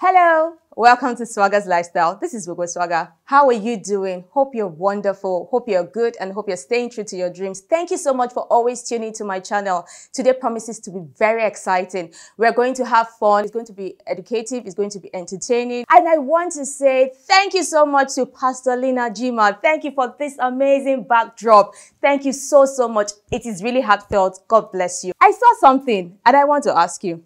Hello, welcome to Swagger's Lifestyle. This is Gbogbo Swagger. How are you doing? Hope you're wonderful. Hope you're good and hope you're staying true to your dreams. Thank you so much for always tuning to my channel. Today promises to be very exciting. We're going to have fun. It's going to be educative. It's going to be entertaining. And I want to say thank you so much to Pastor Lina Jima. Thank you for this amazing backdrop. Thank you so much. It is really heartfelt. God bless you. I saw something and I want to ask you.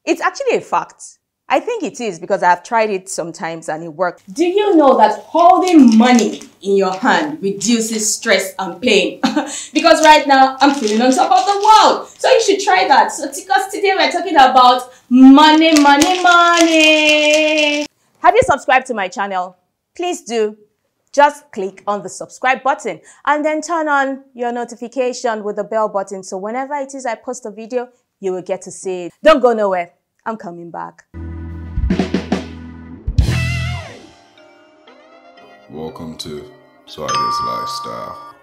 It's actually a fact. I think it is because I've tried it sometimes and it worked. Do you know that holding money in your hand reduces stress and pain? Because right now I'm feeling on top of the world. So you should try that. So because today we're talking about money. Have you subscribed to my channel? Please do. Just click on the subscribe button and then turn on your notification with the bell button. So whenever it is I post a video, you will get to see it. Don't go nowhere. I'm coming back. Welcome to Swagger's Lifestyle.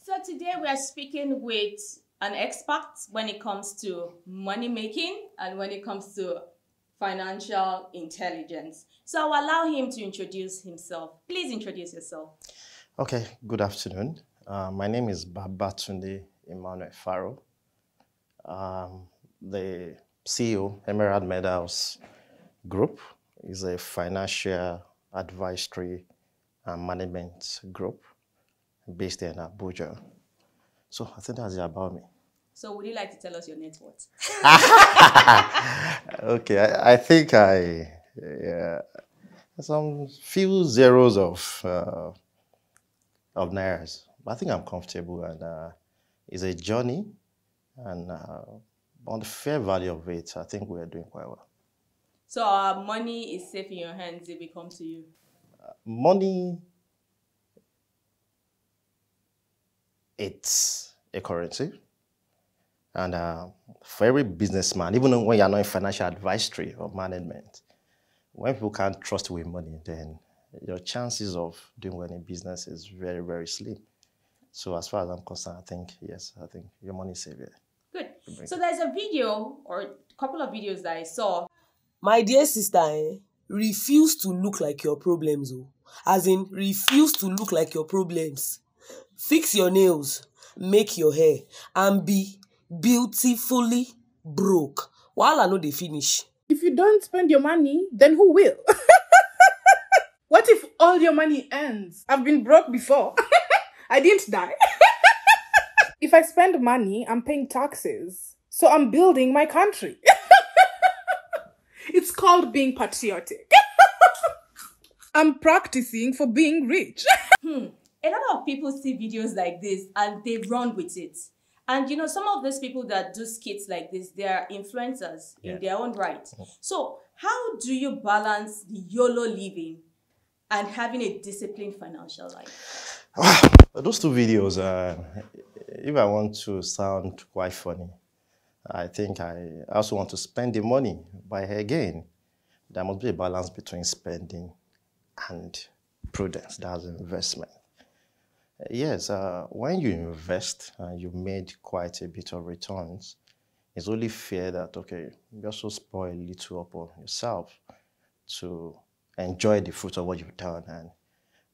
So today we are speaking with an expert when it comes to money making and when it comes to financial intelligence. So I'll allow him to introduce himself. Please introduce yourself. Okay, good afternoon. My name is Babatunde Emmanuel Faro. The CEO, Emerald Medals Group, is a financial advisory and management group based in Abuja. So I think that's it about me. So would you like to tell us your net worth? Okay, I think some few zeros of nairas. But I think I'm comfortable, and it's a journey, and on the fair value of it, I think we are doing quite well. So our money is safe in your hands if it comes to you? Money, it's a currency. And for every businessman, even when you're not in financial advisory or management, when people can't trust with money, then your chances of doing well in business is very, very slim. So as far as I'm concerned, I think, yes, I think your money is safe here. Good. So there's a video or a couple of videos that I saw. My dear sister, refuse to look like your problems. As in, refuse to look like your problems. Fix your nails, make your hair, and be beautifully broke. While I know they finish. If you don't spend your money, then who will? What if all your money ends? I've been broke before. I didn't die. If I spend money, I'm paying taxes. So I'm building my country. It's called being patriotic. I'm practicing for being rich. A lot of people see videos like this and they run with it. And you know, some of those people that do skits like this, they are influencers in their own right. So how do you balance the YOLO living and having a disciplined financial life? Those two videos, if I want to sound quite funny, I think I also want to spend the money. But again, there must be a balance between spending and prudence. That's investment. Yes, when you invest and you made quite a bit of returns, it's only fair that, okay, you also spoil a little upon yourself to enjoy the fruit of what you've done. And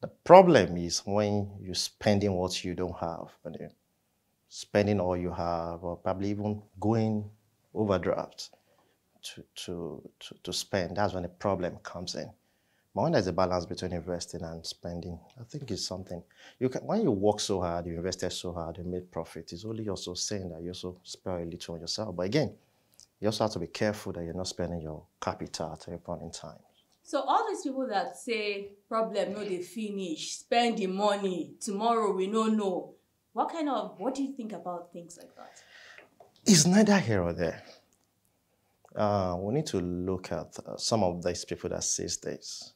the problem is when you're spending what you don't have, and you're spending all you have, or probably even going overdraft to spend. That's when the problem comes in. But when there's a balance between investing and spending, I think it's something you can. When you work so hard, you invested so hard, you made profit. It's only also saying that you also spend a little on yourself. But again, you also have to be careful that you're not spending your capital at every point in time. So all these people that say problem no they finish, spend the money, tomorrow we don't know. What do you think about things like that? It's neither here or there. We need to look at some of these people that say this.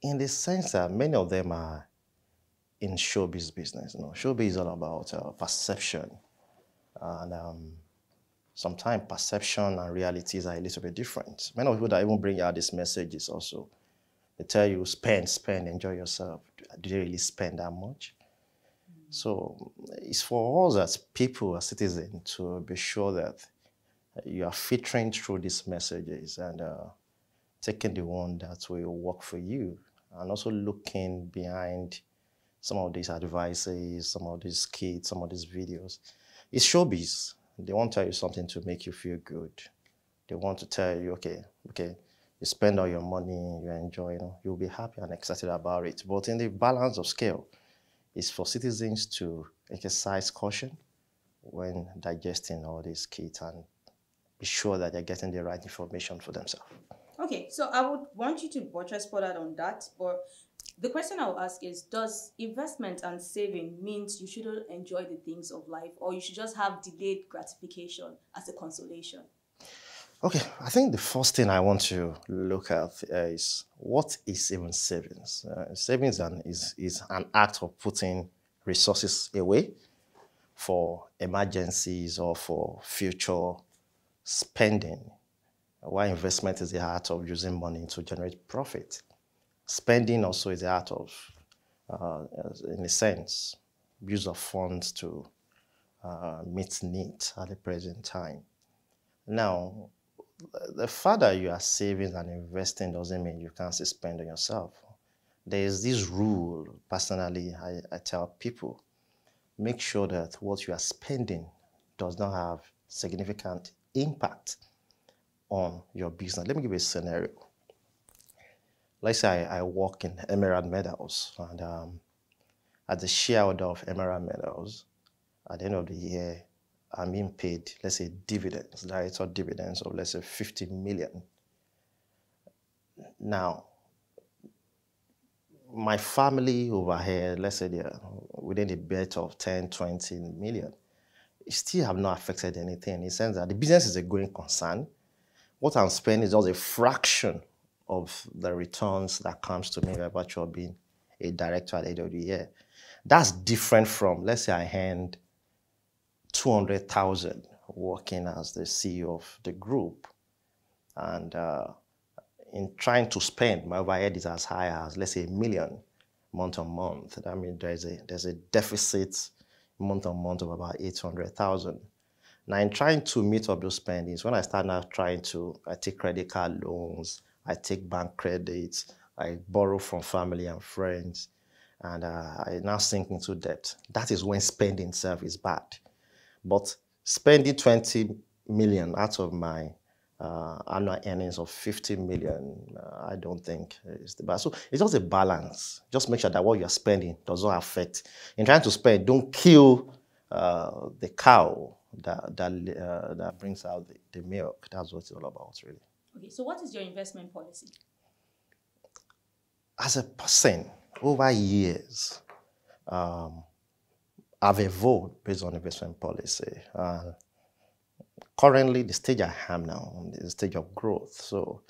In the sense that many of them are in showbiz business. You know, showbiz is all about perception. And sometimes perception and realities are a little bit different. Many of the people that even bring out these messages also, they tell you spend, enjoy yourself. Do they really spend that much? So it's for us as people, as citizens, to be sure that you are filtering through these messages and taking the one that will work for you, and also looking behind some of these advices, some of these skits, some of these videos. It's showbiz. They want to tell you something to make you feel good. They want to tell you, okay, you spend all your money, you enjoy, you'll be happy and excited about it. But in the balance of scale, it's for citizens to exercise caution when digesting all these kits and be sure that they're getting the right information for themselves. Okay, so I would want you to buttress further on that, but the question I will ask is, does investment and saving means you shouldn't enjoy the things of life, or you should just have delayed gratification as a consolation? Okay, I think the first thing I want to look at is, what is even savings? Savings is an act of putting resources away for emergencies or for future spending, while investment is the art of using money to generate profit. Spending also is the art of, in a sense, use of funds to meet needs at the present time. Now, the farther you are saving and investing doesn't mean you can't spend on yourself. There is this rule, personally, I tell people, make sure that what you are spending does not have significant impact on your business. Let me give you a scenario. Let's say I work in Emerald Metals, and as the shareholder of Emerald Metals, at the end of the year, I'm being paid, let's say, dividends, director dividends of, let's say, 50 million. Now, my family over here, let's say they're within a bet of 10, 20 million, it still have not affected anything, in the sense that the business is a going concern. What I'm spending is just a fraction of the returns that comes to me by virtue of being a director at the end of the year. That's different from, let's say I hand 200,000 working as the CEO of the group, and in trying to spend, my overhead is as high as, let's say, 1 million month on month. I mean, there's a deficit month on month of about 800,000. Now, in trying to meet up those spendings, when I start now I take credit card loans, I take bank credits, I borrow from family and friends, and I now sink into debt. That is when spending itself is bad. But spending 20 million out of my annual earnings of 50 million, I don't think is the bad. So it's just a balance. Just make sure that what you're spending does not affect. In trying to spend, don't kill the cow that brings out the milk. That's what it's all about, really. Okay, so what is your investment policy? As a person, over years, I've evolved based on investment policy. Currently, the stage I am now is the stage of growth. So,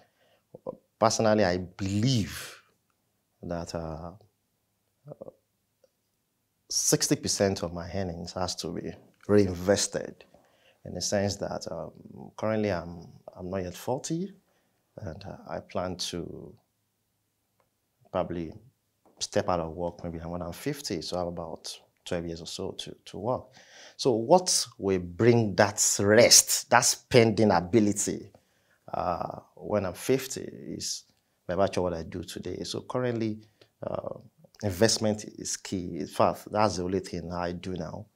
personally, I believe that 60% of my earnings has to be reinvested, in the sense that currently I'm not yet 40, and I plan to probably step out of work maybe when I'm 50, so I have about 12 years or so to work. So what will bring that rest, that spending ability when I'm 50 is by virtue of what I do today. So currently, investment is key. In fact, that's the only thing I do now.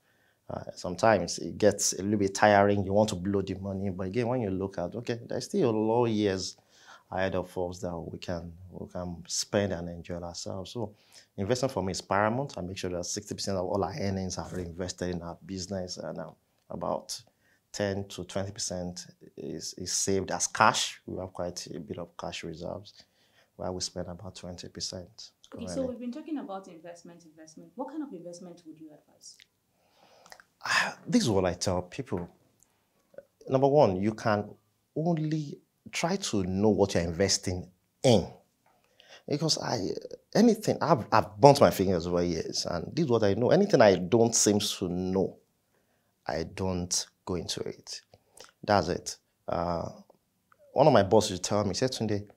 Sometimes it gets a little bit tiring. You want to blow the money, but again, when you look at, okay, there's still a lot of years ahead of us that we can spend and enjoy ourselves. So investment for me is paramount. I make sure that 60% of all our earnings are reinvested in our business, and about 10 to 20% is saved as cash. We have quite a bit of cash reserves, while we spend about 20%. Okay, so we've been talking about investment. What kind of investment would you advise? This is what I tell people. Number one, you can only try to know what you're investing in. Because I've burnt my fingers over years, and this is what I know. Anything I don't seem to know, I don't go into it. That's it. One of my bosses used to tell me, he said, Tunde,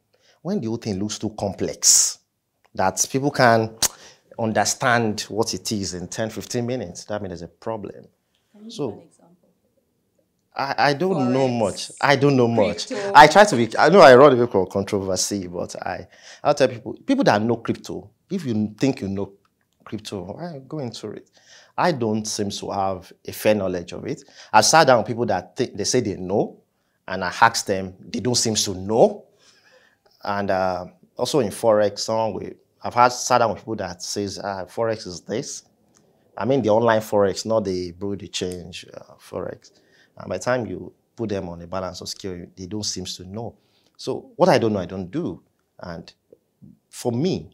when the whole thing looks too complex, that people can understand what it is in 10, 15 minutes, that means there's a problem. Can you give an example? I don't know much. Forex, I don't know much. crypto. I try to be, I know I run away from controversy, but I'll tell people that know crypto, if you think you know crypto, go into it. I don't seem to have a fair knowledge of it. I've sat down with people that they say they know, and I ask them, they don't seem to know. And also in Forex, I've sat down with people that says Forex is this. I mean the online Forex, not the Bureau de change Forex. And by the time you put them on a balance of scale, they don't seem to know. So what I don't know, I don't do. And for me,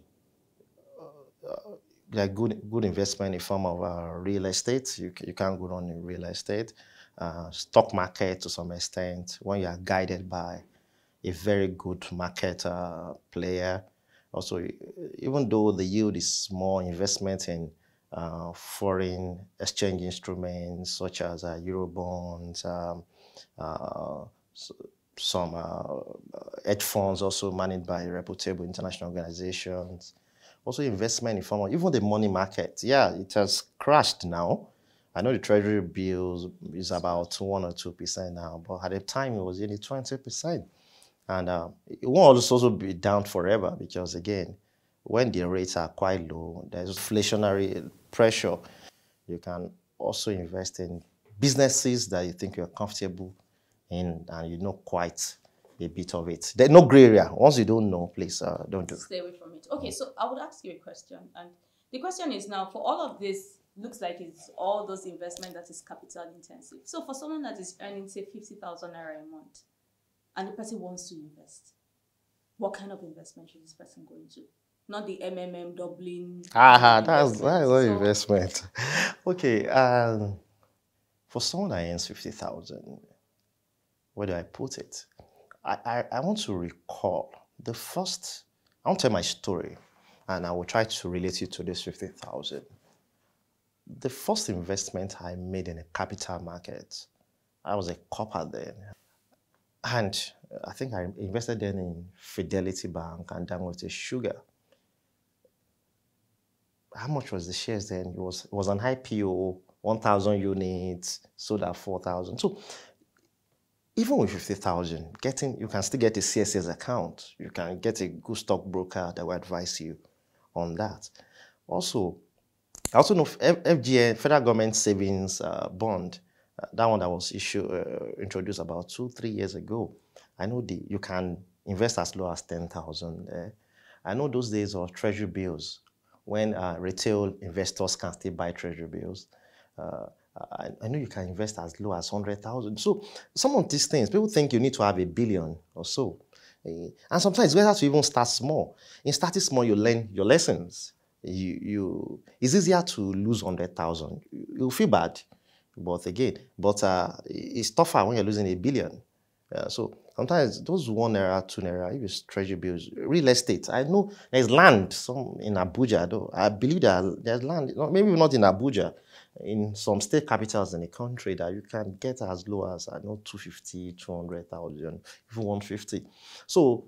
like good investment in form of real estate. You can't go wrong in real estate. Stock market to some extent, when you are guided by a very good market player. Also, even though the yield is small, investment in foreign exchange instruments such as Eurobonds, some hedge funds also managed by reputable international organizations. Also investment in form of even the money market. Yeah, it has crashed now. I know the treasury bills is about 1 or 2% now, but at the time it was nearly 20%. And it won't also be down forever because, again, when the rates are quite low, there's inflationary pressure. You can also invest in businesses that you think you're comfortable in and you know quite a bit of it. There's no gray area. Once you don't know, please don't do. Stay away from it. Okay, so I would ask you a question. And the question is now, for all of this, looks like it's all those investment that is capital intensive. So for someone that is earning, say, 50,000 naira a month, and the person wants to invest, what kind of investment should this person go into? Not the doubling. That's not investment. Okay, for someone that earns 50,000, where do I put it? I want to recall I want to tell my story, and I will try to relate it to this 50,000. The first investment I made in a capital market, I was a copper then. And I think I invested then in Fidelity Bank and Dangote Sugar. How much was the shares then? It was an IPO, 1,000 units, sold at 4,000. So even with 50,000, you can still get a CSS account. You can get a good stockbroker that will advise you on that. Also, I also know FGN, Federal Government Savings Bond, that one that was introduced about 2-3 years ago. I know you can invest as low as 10,000. I know those days of treasury bills, when retail investors can still buy treasury bills. I know you can invest as low as 100,000. So some of these things, people think you need to have 1 billion or so. And sometimes it's better to even start small. In starting small, you learn your lessons. It's easier to lose 100,000. You'll feel bad, but it's tougher when you're losing 1 billion. So sometimes those 1 naira, 2 naira, if it's treasury bills, real estate. I know there's land in Abuja, though. I believe that there's land, maybe not in Abuja, in some state capitals in the country that you can get as low as, 250, 200,000, even 150. So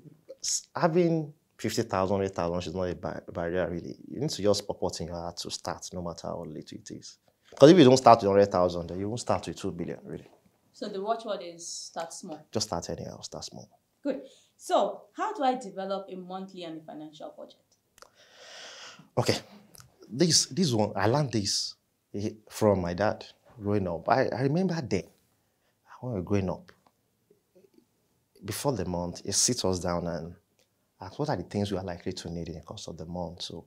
having 50,000, 100,000 is not a barrier, really. You need to just purport in your heart to start, no matter how little it is. Because if you don't start with 100,000, then you won't start with 2 billion, really. So the watchword is start small. Just start anyhow, start small. Good. So how do I develop a monthly and a financial budget? Okay. This one, I learned this from my dad growing up. I remember then, when we were growing up, before the month, he sits us down and asks what are the things we are likely to need in the course of the month. So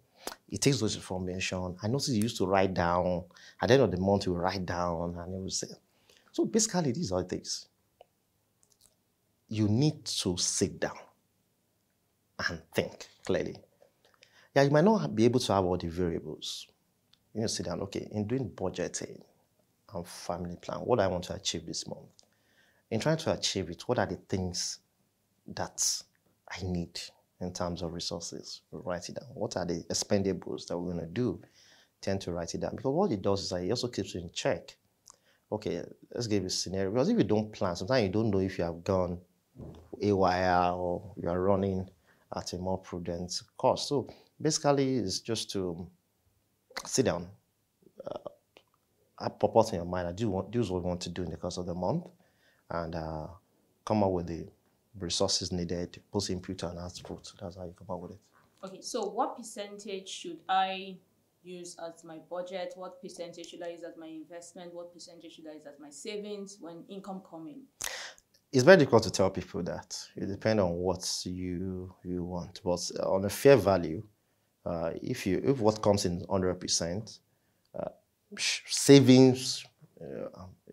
he takes those information. I noticed he used to write down. At the end of the month, he would write down and he would say. So basically, these are things. You need to sit down and think clearly. Yeah, you might not be able to have all the variables. You need to sit down, okay, in doing budgeting and family plan, what do I want to achieve this month? In trying to achieve it, what are the things that I need in terms of resources? Write it down. What are the expendables that we're going to do? Tend to write it down. Because what it does is that it also keeps you in check. Okay, let's give you a scenario. Because if you don't plan, sometimes you don't know if you have gone AYR or you are running at a more prudent cost. So basically, it's just to sit down, purport in your mind, this is what we want to do in the course of the month. and come up with the resources needed, post input and output. That's how you come up with it. Okay, so what percentage should I use as my budget? What percentage should I use as my investment? What percentage should I use as my savings when income coming? It's very difficult to tell people that. It depends on what you want. But on a fair value, if what comes in 100%, savings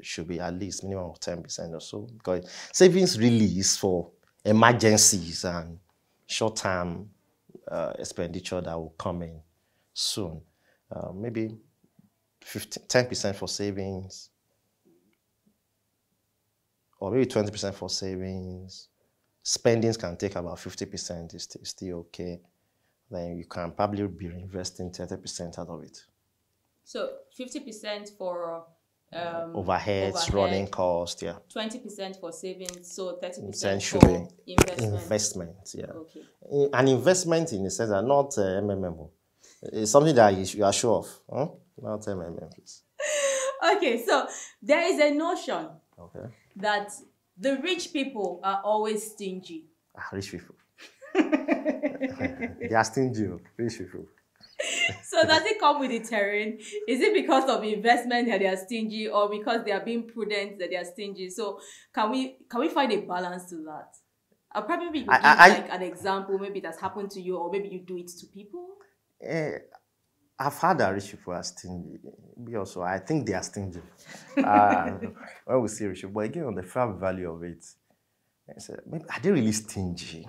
should be at least minimum of 10% or so, because savings really is for emergencies and short-term expenditure that will come in soon. Maybe 10% for savings, or maybe 20% for savings. Spendings can take about 50%, is still okay. Then you can probably be reinvesting 30% out of it. So 50% for overheads, running costs, yeah. 20% for savings, so 30% should for be investment. Investment, yeah. Okay. An investment in the sense that not MMM. It's something that you are sure of, huh? Not MMM, please. Okay, so there is a notion that the rich people are always stingy. Rich people. They are stingy, rich people. So does it come with the terrain? Is it because of investment that they are stingy, or because they are being prudent that they are stingy? So can we find a balance to that? I'll probably give like an example. Maybe that's happened to you, or maybe you do it to people. I've heard that rich people are stingy. Also, I think they are stingy. When we see rich people, but again, on the fair value of it, I said, maybe, are they really stingy?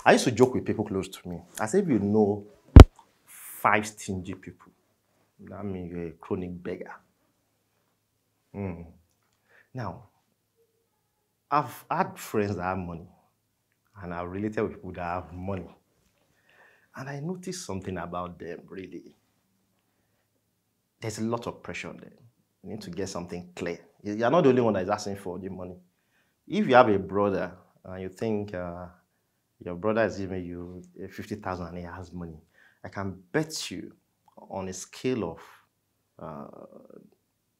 I used to joke with people close to me. I said, if you know 5 stingy people, that means you're a chronic beggar. Now, I've had friends that have money, and I've related with people that have money. And I noticed something about them, really. There's a lot of pressure on them. You need to get something clear. You're not the only one that is asking for the money. If you have a brother and you think your brother is giving you 50,000 and he has money, I can bet you on a scale of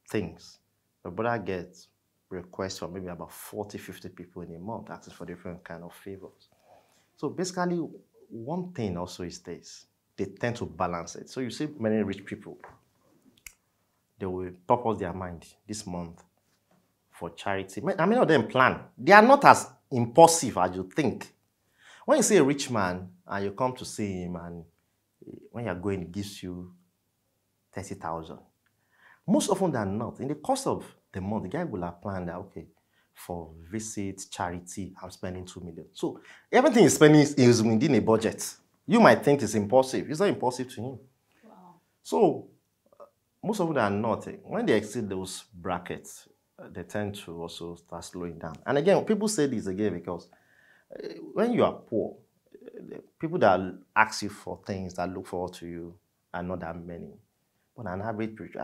things, your brother gets requests from maybe about 40, 50 people in a month asking for different kind of favors. So basically, one thing also is this: they tend to balance it. So you see many rich people, they will purpose their mind this month for charity. I many of them plan. They are not as impulsive as you think. When you see a rich man and you come to see him, and when you're going, he gives you 30,000. Most often than not, in the course of the month, the guy will have planned that, okay, for visits, charity, I'm spending 2 million. So everything he's spending is within a budget. You might think it's impulsive. It's not impulsive to him. Wow. So most often than not, when they exceed those brackets, they tend to also start slowing down. And again, people say this again because when you are poor, people that ask you for things, that look forward to you, are not that many. But an average person,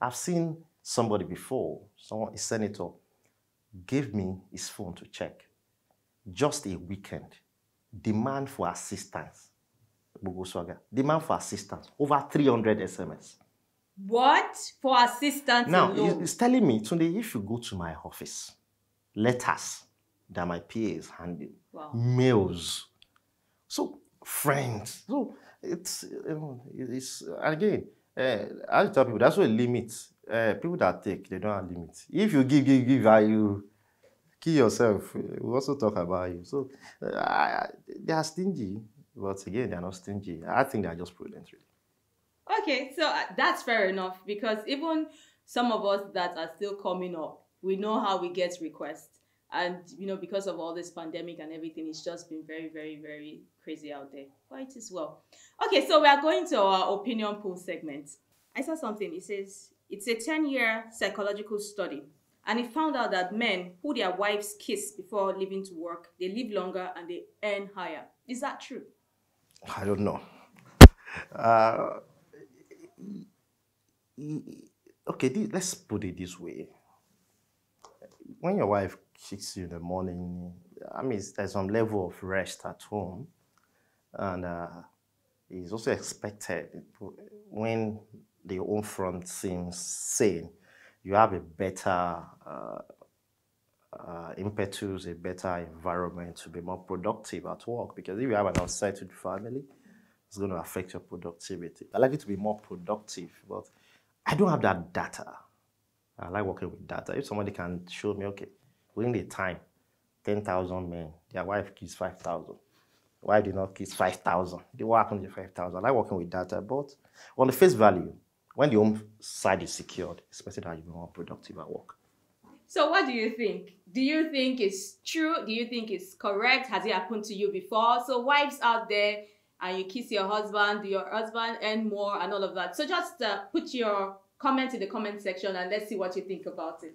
I've seen somebody before, a senator, gave me his phone to check. Just a weekend, demand for assistance. Gbogbo Swagger, demand for assistance, over 300 SMS. What? For assistance now, alone? He's telling me, Tunde, if you go to my office, letters that my PA is handling, mails. So, friends. So, it's again, I tell people, that's what limits. People that take, they don't have limits. If you give, you kill yourself. We also talk about you. So, they are stingy, but again, they are not stingy. I think they are just prudent, really. Okay, so that's fair enough, because even some of us that are still coming up, we know how we get requests. And, because of all this pandemic and everything, it's just been very, very, very crazy out there. Quite as well. Okay, so we are going to our opinion poll segment. I saw something. It says it's a 10-year psychological study. And it found out that men who their wives kiss before leaving to work, they live longer and they earn higher. Is that true? I don't know. Okay, let's put it this way. When your wife kicks you in the morning, I mean, there's some level of rest at home. And it's also expected when the home front seems sane, you have a better impetus, a better environment to be more productive at work. Because if you have an unsettled family, it's going to affect your productivity. I like it to be more productive, but I don't have that data. I like working with data. If somebody can show me, okay, within the time, 10,000 men, their wife gives 5,000. Wife did not kiss 5,000. They work on the 5,000. I like working with data, but on the face value, when the home side is secured, it's expected that you'll be more productive at work. So what do you think? Do you think it's true? Do you think it's correct? Has it happened to you before? So wives out there, and you kiss your husband, do your husband earn more and all of that? So just put your comment in the comment section and let's see what you think about it.